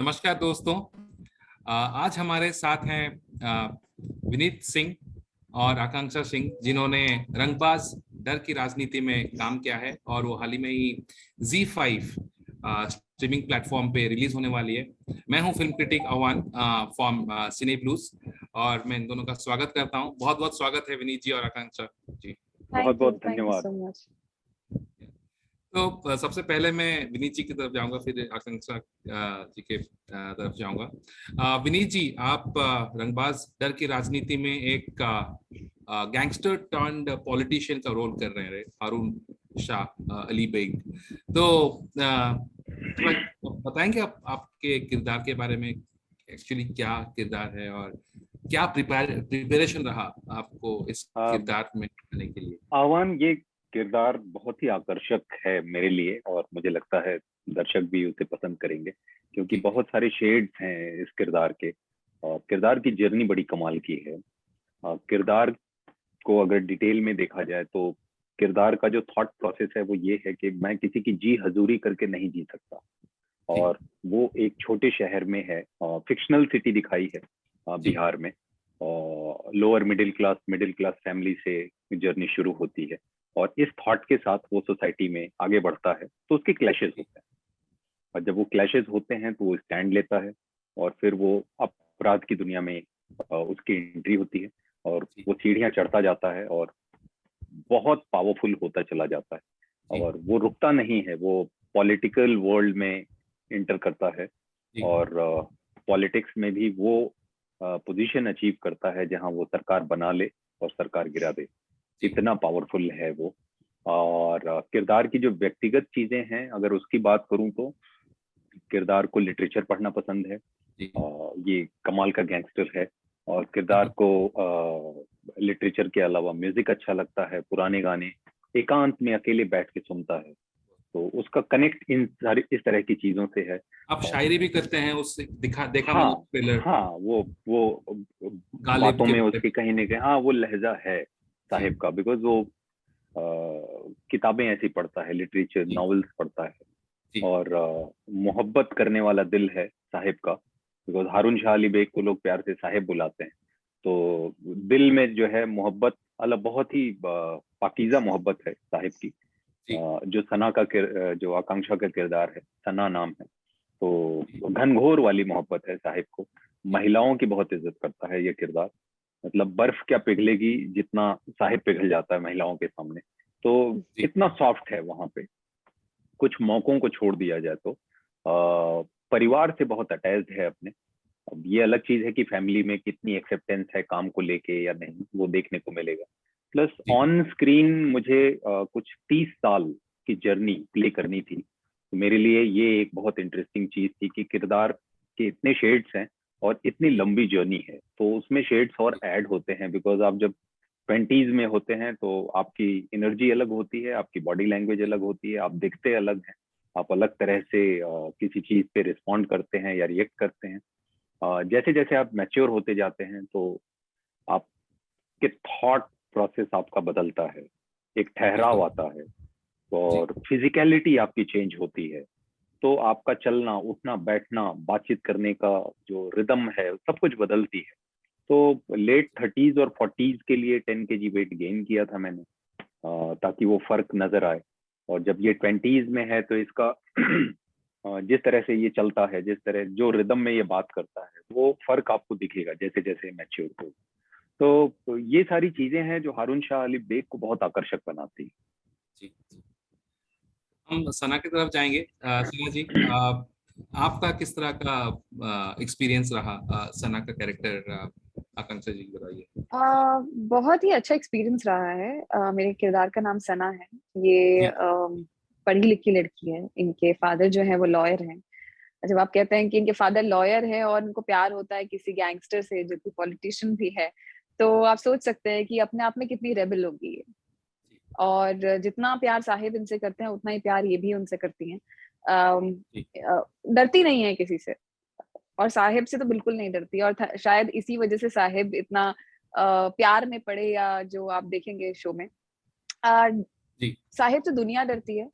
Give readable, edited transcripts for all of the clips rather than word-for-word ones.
नमस्कार दोस्तों। आज हमारे साथ हैं विनीत सिंह और आकांक्षा सिंह, जिन्होंने रंगबाज डर की राजनीति में काम किया है और वो हाल ही में ही Z5 स्ट्रीमिंग प्लेटफॉर्म पे रिलीज होने वाली है। मैं हूं film critic Awan from cine blues, और मैं इन दोनों का स्वागत करता हूं। बहुत बहुत स्वागत है विनीत जी और आकांक्षा जी। बहुत बहुत धन्यवाद। So much. तो सबसे पहले मैं विनीत जी की तरफ जाऊंगा, फिर आकांक्षा जी के तरफ जाऊंगा। विनीत जी, आप रंगबाज डर की राजनीति में एक गैंगस्टर टर्न्ड पॉलिटिशियन का रोल कर रहे हैं, हारून शाह अली बेग। तो थोड़ा बताएंगे आप आपके किरदार के बारे में, एक्चुअली क्या किरदार है और क्या प्रिपरेशन रहा आपको इस किरदार में करने के लिए? आह्वान, ये किरदार बहुत ही आकर्षक है मेरे लिए और मुझे लगता है दर्शक भी उसे पसंद करेंगे, क्योंकि बहुत सारे शेड्स हैं इस किरदार के। और किरदार की जर्नी बड़ी कमाल की है। किरदार को अगर डिटेल में देखा जाए तो किरदार का जो थॉट प्रोसेस है वो ये है कि मैं किसी की जी हजूरी करके नहीं जी सकता। और वो एक छोटे शहर में है, फिक्शनल सिटी दिखाई है बिहार में, और लोअर मिडिल क्लास फैमिली से जर्नी शुरू होती है। और इस थॉट के साथ वो सोसाइटी में आगे बढ़ता है तो उसके क्लैशेस होते हैं, और जब वो क्लैशेस होते हैं तो वो स्टैंड लेता है, और फिर वो अपराध की दुनिया में उसकी एंट्री होती है, और वो सीढ़ियां चढ़ता जाता है और बहुत पावरफुल होता चला जाता है। और वो रुकता नहीं है, वो पॉलिटिकल वर्ल्ड में इंटर करता है, और पॉलिटिक्स में भी वो पोजीशन अचीव करता है जहां वो सरकार बना ले और सरकार गिरा दे। इतना पावरफुल है वो। और किरदार की जो व्यक्तिगत चीजें हैं, अगर उसकी बात करूं तो किरदार को लिटरेचर पढ़ना पसंद है। ये कमाल का गैंगस्टर है, और किरदार को लिटरेचर के अलावा म्यूजिक अच्छा लगता है, पुराने गाने एकांत में अकेले बैठ के सुनता है, तो उसका कनेक्ट इस तरह की चीजों से है। आप शायरी भी करते हैं, उससे देखा हाँ, मैंने ट्रेलर। हाँ, वो बातों में उसकी कहीं ना कहीं हाँ वो लहजा है साहिब का, बिकॉज वो किताबें ऐसी पढ़ता है, लिटरेचर नॉवेल्स पढ़ता है, और मोहब्बत करने वाला दिल है साहिब का, बिकॉज हारून शाह अली बेग को लोग प्यार से साहिब बुलाते हैं। तो दिल में जो है मोहब्बत अलग, बहुत ही पाकीज़ा मोहब्बत है साहिब की। जो सना का जो आकांक्षा का किरदार है, सना नाम है, तो घनघोर वाली मोहब्बत है साहिब को। महिलाओं की बहुत इज्जत करता है ये किरदार, मतलब बर्फ क्या पिघलेगी जितना साहिब पिघल जाता है महिलाओं के सामने। तो इतना सॉफ्ट है वहां पे, कुछ मौकों को छोड़ दिया जाए तो परिवार से बहुत अटैच्ड है अपने। अब ये अलग चीज है कि फैमिली में कितनी एक्सेप्टेंस है काम को लेके या नहीं, वो देखने को मिलेगा। प्लस ऑन स्क्रीन मुझे कुछ 30 साल की जर्नी प्ले करनी थी, तो मेरे लिए ये एक बहुत इंटरेस्टिंग चीज थी कि किरदार के इतने शेड्स हैं और इतनी लंबी जर्नी है, तो उसमें शेड्स और ऐड होते हैं। बिकॉज आप जब 20s में होते हैं तो आपकी एनर्जी अलग होती है, आपकी बॉडी लैंग्वेज अलग होती है, आप दिखते अलग हैं, आप अलग तरह से किसी चीज पे रिस्पॉन्ड करते हैं या रिएक्ट करते हैं। जैसे जैसे आप मैच्योर होते जाते हैं तो आपके थॉट प्रोसेस आपका बदलता है, एक ठहराव आता है, और फिजिकलिटी आपकी चेंज होती है। तो आपका चलना उठना बैठना बातचीत करने का जो रिदम है सब कुछ बदलती है। तो लेट 30s और 40s के लिए 10 kg वेट गेन किया था मैंने, ताकि वो फर्क नजर आए। और जब ये 20s में है तो इसका जिस तरह से ये चलता है, जिस तरह जो रिदम में ये बात करता है, वो फर्क आपको दिखेगा जैसे जैसे मैच्योर हो। तो ये सारी चीजें हैं जो हारून शाह अली बेग को बहुत आकर्षक बनाती है। जी, हम सना की तरफ जाएंगे। सना जी, आपका किस तरह का एक्सपीरियंस रहा सना का कैरेक्टर? आकांक्षा जी बताइए। बहुत ही अच्छा एक्सपीरियंस रहा है। मेरे किरदार का नाम सना है। ये पढ़ी लिखी लड़की है। इनके फादर जो है वो लॉयर हैं। जब आप कहते हैं कि इनके फादर लॉयर है और उनको प्यार होता है किसी गैंगस्टर से जो कि पॉलिटिशियन भी है, तो आप सोच सकते हैं कि अपने आप में कितनी रेबल होगी ये। और जितना प्यार साहिब इनसे करते हैं उतना ही प्यार ये भी उनसे करती हैं। डरती नहीं है किसी से, और साहिब से तो बिल्कुल नहीं डरती। और शायद इसी वजह से साहिब इतना प्यार में पड़े, या जो आप देखेंगे शो में। साहिब से दुनिया डरती है,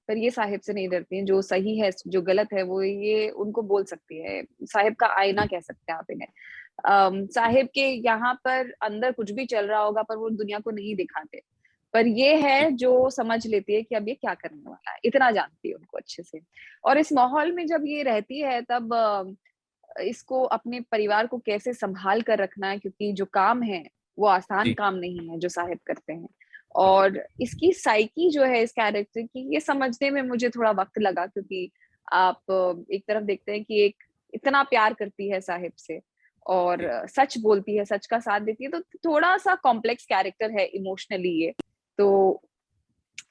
पर ये साहिब से नहीं डरती हैं। जो सही है जो गलत है वो ये उनको बोल सकती है। साहिब का आईना कह सकते हैं आप इन्हें। साहिब के यहाँ पर अंदर कुछ भी चल रहा होगा पर वो दुनिया को नहीं दिखाते, पर ये है जो समझ लेती है कि अब ये क्या करने वाला है, इतना जानती है उनको अच्छे से। और इस माहौल में जब ये रहती है तब इसको अपने परिवार को कैसे संभाल कर रखना है, क्योंकि जो काम है वो आसान काम नहीं है जो साहिब करते हैं। और इसकी साइकी जो है इस कैरेक्टर की, ये समझने में मुझे थोड़ा वक्त लगा, क्योंकि आप एक तरफ देखते हैं कि एक इतना प्यार करती है साहिब से और सच बोलती है, सच का साथ देती है, तो थोड़ा सा कॉम्प्लेक्स कैरेक्टर है इमोशनली ये। तो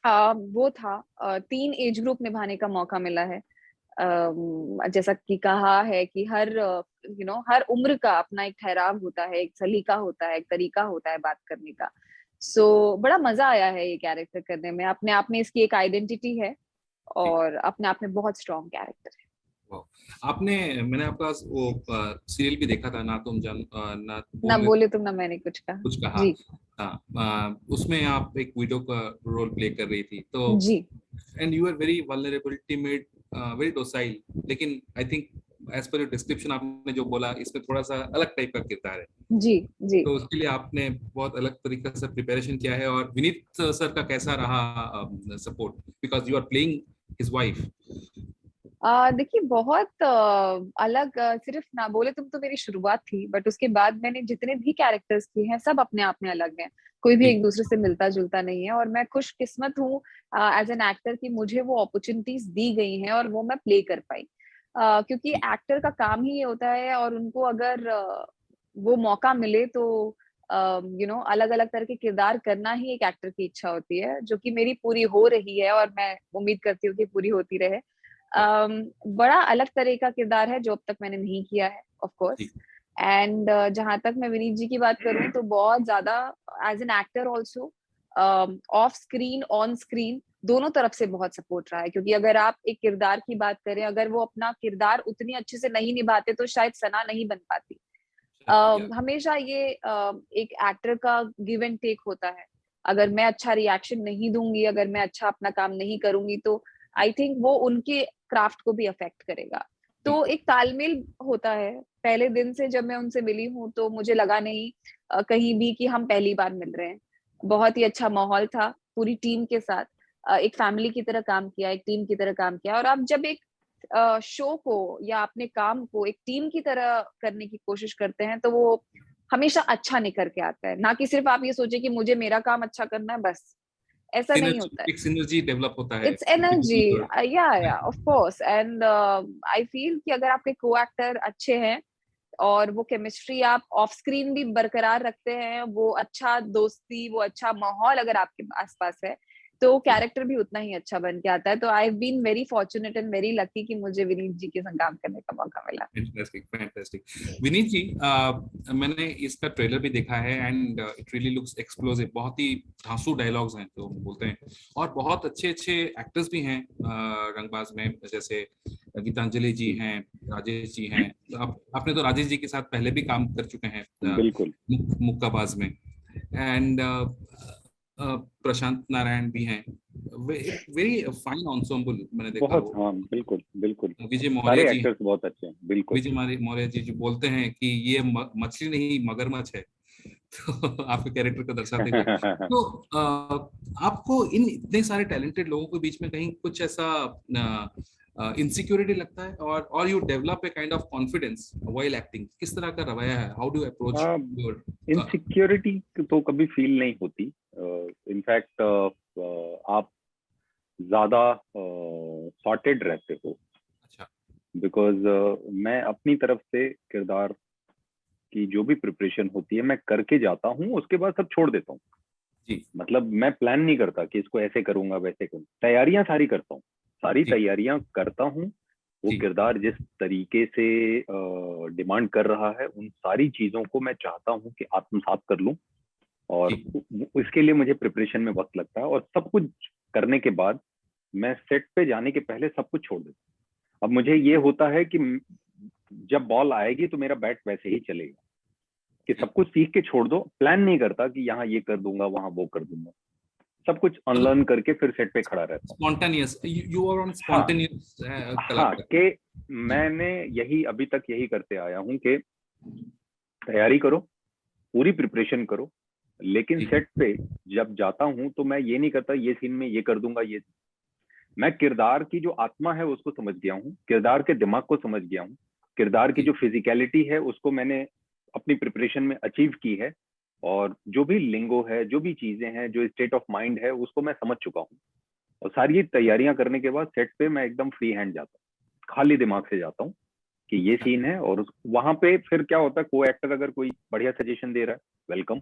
वो था 3 एज ग्रुप निभाने का मौका मिला है। जैसा कि कहा है कि हर उम्र का अपना एक ठहराव होता है, एक सलीका होता है, एक तरीका होता है बात करने का। बड़ा मजा आया है ये कैरेक्टर करने में। अपने आप में इसकी एक आइडेंटिटी है और अपने आप में बहुत स्ट्रॉन्ग कैरेक्टर है। मैंने आपका वो सीरियल भी देखा था, ना तुम ना बोले तुम ना मैंने कुछ कहा जी। हाँ, उसमें आप एक विडो का रोल प्ले कर रही थी, तो जी। And you are very vulnerable, timid, very docile, लेकिन I think as per your description आपने जो बोला इसमें थोड़ा सा अलग टाइप का किरदार है। जी जी। तो उसके लिए आपने बहुत अलग तरीके से प्रिपरेशन किया है। और विनीत सर का कैसा रहा support, because you are playing his wife? देखिए बहुत अलग, सिर्फ ना बोले तुम तो मेरी शुरुआत थी, बट उसके बाद मैंने जितने भी कैरेक्टर्स किए हैं सब अपने आप में अलग हैं। कोई भी एक दूसरे से मिलता जुलता नहीं है। और मैं खुशकिस्मत हूँ एज एन एक्टर कि मुझे वो अपॉर्चुनिटीज दी गई हैं और वो मैं प्ले कर पाई। क्योंकि एक्टर का काम ही ये होता है, और उनको अगर वो मौका मिले तो अलग अलग तरह के किरदार करना ही एक एक्टर की इच्छा होती है, जो कि मेरी पूरी हो रही है और मैं उम्मीद करती हूँ कि पूरी होती रहे। बड़ा अलग तरह का किरदार है जो अब तक मैंने नहीं किया है ऑफ कोर्स। एंड जहां तक मैं विनीत जी की बात करूं तो बहुत ज्यादा as an actor also, off screen on screen दोनों तरफ से बहुत सपोर्ट रहा है। क्योंकि अगर आप एक किरदार की बात करें, अगर वो अपना किरदार उतनी अच्छे से नहीं निभाते तो शायद सना नहीं बन पाती। हमेशा ये एक एक्टर का गिव एंड टेक होता है। अगर मैं अच्छा रिएक्शन नहीं दूंगी, अगर मैं अच्छा अपना काम नहीं करूंगी, तो आई थिंक वो उनके क्राफ्ट को भी अफेक्ट करेगा। तो एक तालमेल होता है। पहले दिन से जब मैं उनसे मिली हूँ तो मुझे लगा नहीं कहीं भी कि हम पहली बार मिल रहे हैं। बहुत ही अच्छा माहौल था पूरी टीम के साथ। एक फैमिली की तरह काम किया, एक टीम की तरह काम किया। और आप जब एक शो को या अपने काम को एक टीम की तरह करने की कोशिश करते हैं तो वो हमेशा अच्छा निकल के आता है। ना कि सिर्फ आप ये सोचे कि मुझे मेरा काम अच्छा करना है, बस ऐसा नहीं होता है। एक सिनर्जी डेवलप होता है, इट्स एनर्जी, या of course. And I feel कि अगर आपके को एक्टर अच्छे हैं और वो केमिस्ट्री आप ऑफ स्क्रीन भी बरकरार रखते हैं, वो अच्छा दोस्ती, वो अच्छा माहौल अगर आपके आसपास है, तो कैरेक्टर भी उतना ही अच्छा बन के आता है। तो I have been very fortunate and very lucky कि मुझे विनीत जी के संग काम करने का मौका मिला। Fantastic, fantastic. विनीत जी, मैंने इसका ट्रेलर भी देखा है and it really looks explosive. बहुत ही धांसू डायलॉग्स हैं जो बोलते हैं, और बहुत अच्छे अच्छे एक्टर्स भी हैं रंगबाज में, जैसे गीतांजलि जी हैं, राजेश जी हैं। आपने तो राजेश जी के साथ पहले भी काम कर चुके हैं बिल्कुल मुक्काबाज में। एंड प्रशांत नारायण भी हैं। वेरी फाइन एंसेम्बल मैंने देखा। बहुत, हाँ बिल्कुल बिल्कुल, विजय सारे मौर्य जी, एक्टर्स बहुत अच्छे हैं। बिल्कुल, विजय मौर्य जी जो बोलते हैं कि ये मछली नहीं मगरमच्छ है, तो आपके कैरेक्टर को दर्शाते हुए। तो आपको इन इतने सारे टैलेंटेड लोगों के बीच में कहीं कुछ ऐसा इनसिक्योरिटी लगता है, और you develop a kind of confidence while acting? किस तरह का रवैया है? How do approach your? Insecurity तो कभी फील नहीं होती। इनफैक्ट आप ज्यादा सॉर्टेड रहते हो। अच्छा। बिकॉज मैं अपनी तरफ से किरदार की जो भी प्रिपरेशन होती है मैं करके जाता हूँ, उसके बाद सब छोड़ देता हूँ जी। मतलब मैं प्लान नहीं करता कि इसको ऐसे करूंगा वैसे करूंगा, तैयारियां सारी करता हूँ, सारी तैयारियां करता हूँ। वो किरदार जिस तरीके से डिमांड कर रहा है उन सारी चीजों को मैं चाहता हूँ कि आत्मसात कर लूं, और इसके लिए मुझे प्रिपरेशन में वक्त लगता है। और सब कुछ करने के बाद मैं सेट पे जाने के पहले सब कुछ छोड़ देता हूँ। अब मुझे ये होता है कि जब बॉल आएगी तो मेरा बैट वैसे ही चलेगा, कि सब कुछ सीख के छोड़ दो। प्लान नहीं करता कि यहाँ ये कर दूंगा वहां वो कर दूंगा, सब कुछ अनलर्न करके फिर सेट पे खड़ा रहता हूँ। Spontaneous, you are on spontaneous कलाकार। कि मैंने यही अभी तक यही करते आया हूँ कि तैयारी करो, पूरी प्रिपरेशन करो, लेकिन सेट पे जब जाता हूँ तो मैं ये नहीं करता ये सीन में ये कर दूंगा, ये मैं किरदार की जो आत्मा है उसको समझ गया हूँ, किरदार के दिमाग को समझ गया हूँ, किरदार की जो फिजिकलिटी है उसको मैंने अपनी प्रिपरेशन में अचीव की है, और जो भी लिंगो है, जो भी चीजें हैं, जो स्टेट ऑफ माइंड है, उसको मैं समझ चुका हूँ। और सारी तैयारियां करने के बाद सेट पे मैं एकदम फ्री हैंड जाता हूँ, खाली दिमाग से जाता हूँ कि ये सीन है। और वहां पे फिर क्या होता है, को एक्टर अगर कोई बढ़िया सजेशन दे रहा है वेलकम,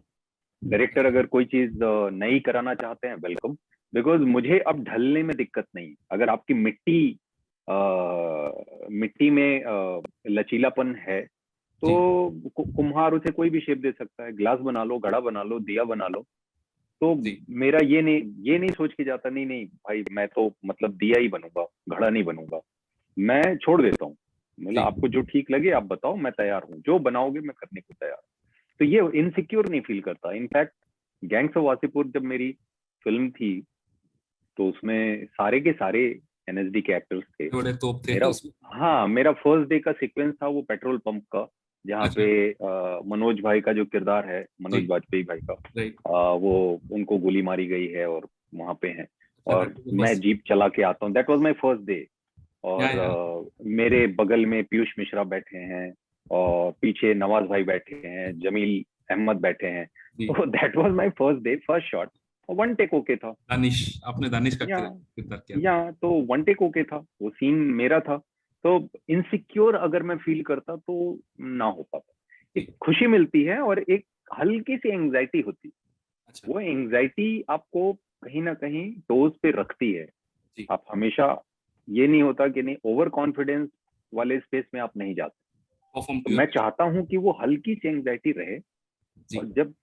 डायरेक्टर अगर कोई चीज नई कराना चाहते हैं वेलकम, बिकॉज मुझे अब ढलने में दिक्कत नहीं। अगर आपकी मिट्टी में लचीलापन है तो कुम्हार उसे कोई भी शेप दे सकता है, ग्लास बना लो, घड़ा बना लो, दिया बना लो। तो मेरा ये नहीं सोच के जाता, नहीं नहीं भाई मैं तो मतलब दिया ही बनूंगा, घड़ा नहीं बनूंगा। मैं छोड़ देता हूँ, मतलब आपको जो ठीक लगे आप बताओ, मैं तैयार हूँ, जो बनाओगे मैं करने को तैयार हूँ। तो ये इनसिक्योर नहीं फील करता। इनफैक्ट गैंग्स ऑफ वासेपुर जब मेरी फिल्म थी तो उसमें सारे के सारे एनएसडी के एक्टर्स थे। बड़े तोप थे मेरा उसमें। हाँ, मेरा फर्स्ट डे का सीक्वेंस था वो पेट्रोल पंप का, जहाँ पे मनोज भाई का जो किरदार है, मनोज वाजपेयी भाई का, वो उनको गोली मारी गई है और वहां पे है, और मैं जीप चला के आता हूँ। That was my first day. और मेरे बगल में पीयूष मिश्रा बैठे हैं और पीछे नवाज भाई बैठे हैं, जमील अहमद बैठे हैं। तो that was my first day, first shot, और वन टेक ओके था। दानिश, आपने दानिश का किरदार किया तो वन टेक ओके था, वो सीन मेरा था। तो इनसिक्योर अगर मैं फील करता तो ना हो पाता। एक खुशी मिलती है और एक हल्की सी एंग्जाइटी होती है। वो एंग्जाइटी आपको कहीं ना कहीं डोज पे रखती है। आप हमेशा, ये नहीं होता कि नहीं, ओवर कॉन्फिडेंस वाले स्पेस में आप नहीं जाते। तो मैं चाहता हूं कि वो हल्की सी एंग्जाइटी रहे, और जब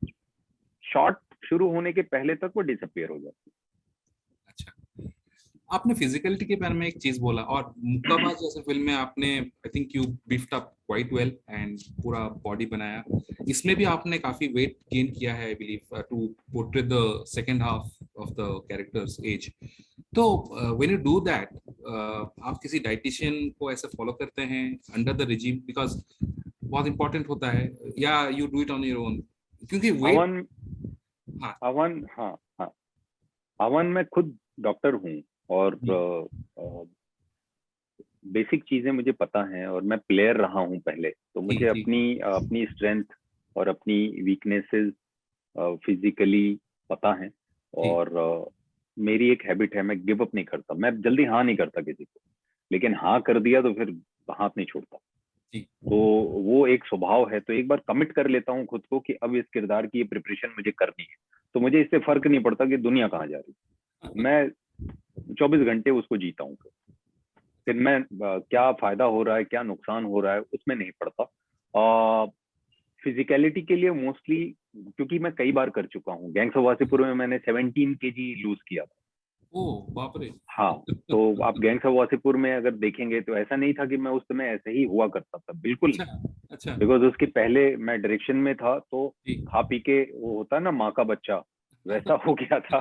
शॉट शुरू होने के पहले तक वो डिसअपियर हो जाती है। अच्छा, आपने फिजिकलिटी के बारे में एक चीज बोला, और मुक्काबाज जैसे फिल्म में आपने I think you beefed up quite well and पूरा बॉडी बनाया। इसमें भी आपने काफी वेट गेन किया है I believe to portray the second half of the character's age. तो व्हेन यू डू दैट, आप किसी डाइटिशियन को ऐसे फॉलो करते हैं अंडर द रिजीम, बिकॉज बहुत इंपॉर्टेंट होता है, या you do it on your own? क्योंकि वेट अवन मैं खुद डॉक्टर हूँ, और बेसिक चीजें मुझे पता हैं, और मैं प्लेयर रहा हूँ पहले, तो मुझे अपनी स्ट्रेंथ और अपनी वीकनेसेस फिजिकली पता है। और मेरी एक हैबिट है, मैं गिव अप नहीं करता, मैं जल्दी हाँ नहीं करता किसी को, लेकिन हाँ कर दिया तो फिर हाथ नहीं छोड़ता। तो वो एक स्वभाव है। तो एक बार कमिट कर लेता हूँ खुद को कि अब इस किरदार की प्रैक्टिस मुझे करनी है, तो मुझे इससे फर्क नहीं पड़ता कि दुनिया कहाँ जा रही है, मैं 24 घंटे उसको जीता हूँ। फिर मैं क्या फायदा हो रहा है, क्या नुकसान हो रहा है, उसमें नहीं पड़ता। फिजिकलिटी के लिए मोस्टली, क्योंकि मैं कई बार कर चुका हूँ। गैंग्स ऑफ वासेपुर में मैंने 17 kg लूज किया था। ओह बाप रे। हाँ, तो आप गैंग्स ऑफ वासेपुर में अगर देखेंगे तो ऐसा नहीं था कि मैं उस समय ऐसे ही हुआ करता था, बिल्कुल। अच्छा। बिकॉज उसके पहले मैं डायरेक्शन में था, तो खा पी के वो होता है ना माँ का बच्चा, वैसा हो गया था,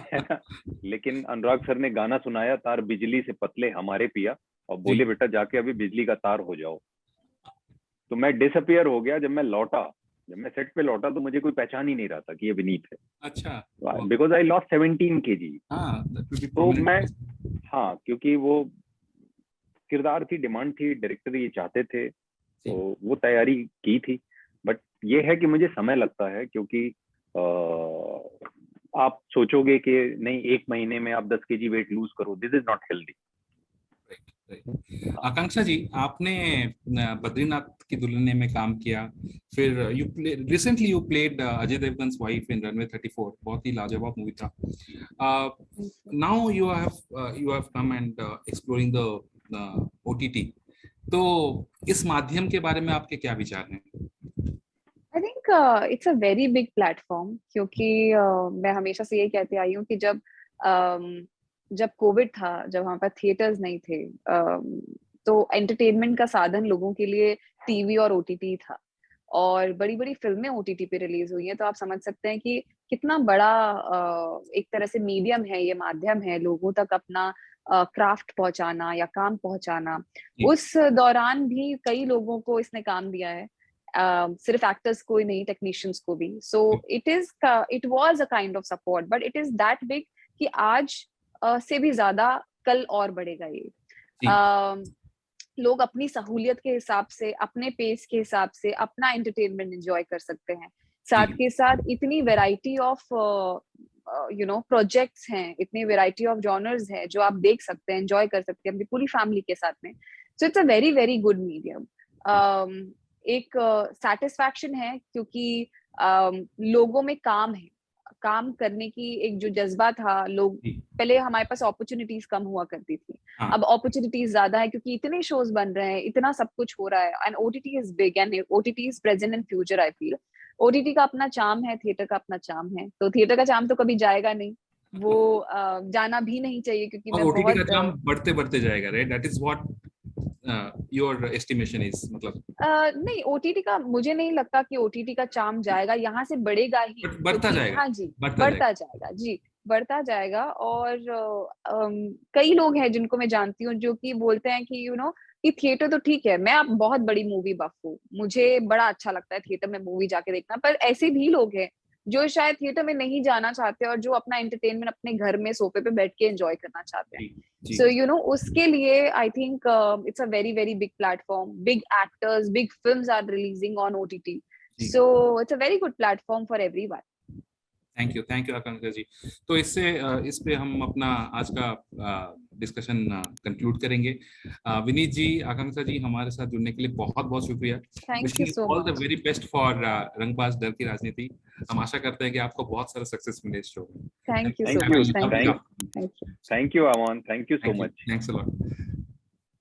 है ना। लेकिन अनुराग सर ने गाना सुनाया, तार बिजली से पतले हमारे पिया, और बोले बेटा जाके अभी बिजली का तार हो जाओ। तो मैं डिसअपियर हो गया। जब मैं सेट पे लौटा तो मुझे कोई पहचान ही नहीं रहा था कि ये विनीत है। अच्छा, बिकॉज आई लॉस्ट 17 kg। तो मैं, हाँ, क्योंकि वो किरदार की डिमांड थी, डायरेक्टर ये चाहते थे, तो वो तैयारी की थी। बट ये है कि मुझे समय लगता है, क्योंकि आप सोचोगे कि नहीं 1 महीने में आप 10 kg वेट लूज करो, this is not healthy. Akanksha ji, आपने बद्रीनाथ की दुल्हनिया में काम किया, फिर recently you played Ajay Devgan's wife in Runway 34, बहुत ही लाजवाब मूवी था। Now you have come and exploring the OTT, तो इस माध्यम के बारे में आपके क्या विचार हैं? आई think it's a very big platform, क्योंकि मैं हमेशा से ये कहती आई हूँ कि जब कोविड था, जब वहाँ पर थिएटर्स नहीं थे, तो एंटरटेनमेंट का साधन लोगों के लिए टीवी और OTT था, और बड़ी बड़ी फिल्में OTT पे रिलीज हुई हैं। तो आप समझ सकते हैं कि कितना बड़ा एक तरह से मीडियम है, ये माध्यम है लोगों तक अपना क्राफ्ट पहुंचाना या काम पहुंचाना। उस दौरान भी कई लोगों को इसने काम दिया है, सिर्फ एक्टर्स को ही नहीं, टेक्नीशियंस को भी। So it was a kind of support, but it is that big कि आज से भी ज्यादा कल और बढ़ेगा ये। लोग अपनी सहूलियत के हिसाब से, अपने पेस के हिसाब से अपना एंटरटेनमेंट एंजॉय कर सकते हैं। साथ के साथ इतनी वैरायटी ऑफ प्रोजेक्ट्स हैं, इतनी वैरायटी ऑफ जॉनर्स है जो आप देख सकते हैं, एंजॉय कर सकते हैं अपनी पूरी फैमिली के साथ में। सो it's a very very good medium. एक सेटिस्फैक्शन है क्योंकि लोगों में काम करने की एक जो जज्बा था, लोग पहले हमारे पास अपॉर्चुनिटीज कम हुआ करती थी, अब अपॉर्चुनिटीज ज्यादा है क्योंकि इतने शोज बन रहे हैं, इतना सब कुछ हो रहा है। And OTT is big and OTT is present in future. I feel OTT का अपना चार्म है, थिएटर का अपना चार्म है, तो थिएटर का चार्म तो कभी जाएगा नहीं, वो जाना भी नहीं चाहिए क्योंकि मैं ओटीटी का चार्म बढ़ते बढ़ते जाएगा, right? That is what your estimation is, मतलब नहीं, ओटीटी का मुझे नहीं लगता कि ओटीटी का चार्म जाएगा, यहाँ से बढ़ेगा ही, बढ़ता जाएगा। हाँ जी, बढ़ता जाएगा जी, बढ़ता जाएगा। और कई लोग हैं जिनको मैं जानती हूँ जो कि बोलते हैं कि कि थिएटर तो ठीक है, मैं अब बहुत बड़ी मूवी बफ हूँ, मुझे बड़ा अच्छा लगता है थिएटर में मूवी जाके देखना, पर ऐसे भी लोग हैं जो शायद थिएटर में नहीं जाना चाहते और जो अपना एंटरटेनमेंट अपने घर में सोफे पे बैठ के एंजॉय करना चाहते हैं। सो उसके लिए I think it's a very very big platform, big actors, big films are releasing on OTT, so it's a very good platform for everyone. Thank you Akanksha ji. तो इस पे हम अपना आज का डिस्कशन कंक्लूड करेंगे। विनीत जी, आकांक्षा जी, हमारे साथ जुड़ने के लिए बहुत बहुत शुक्रिया। Thank you so all the very best for रंगबाज डर की राजनीति। हम आशा करते हैं कि आपको बहुत सारा सक्सेस मिले इस शो में। Thank you so much. Thank you Aman, thank you so much. Thanks a lot.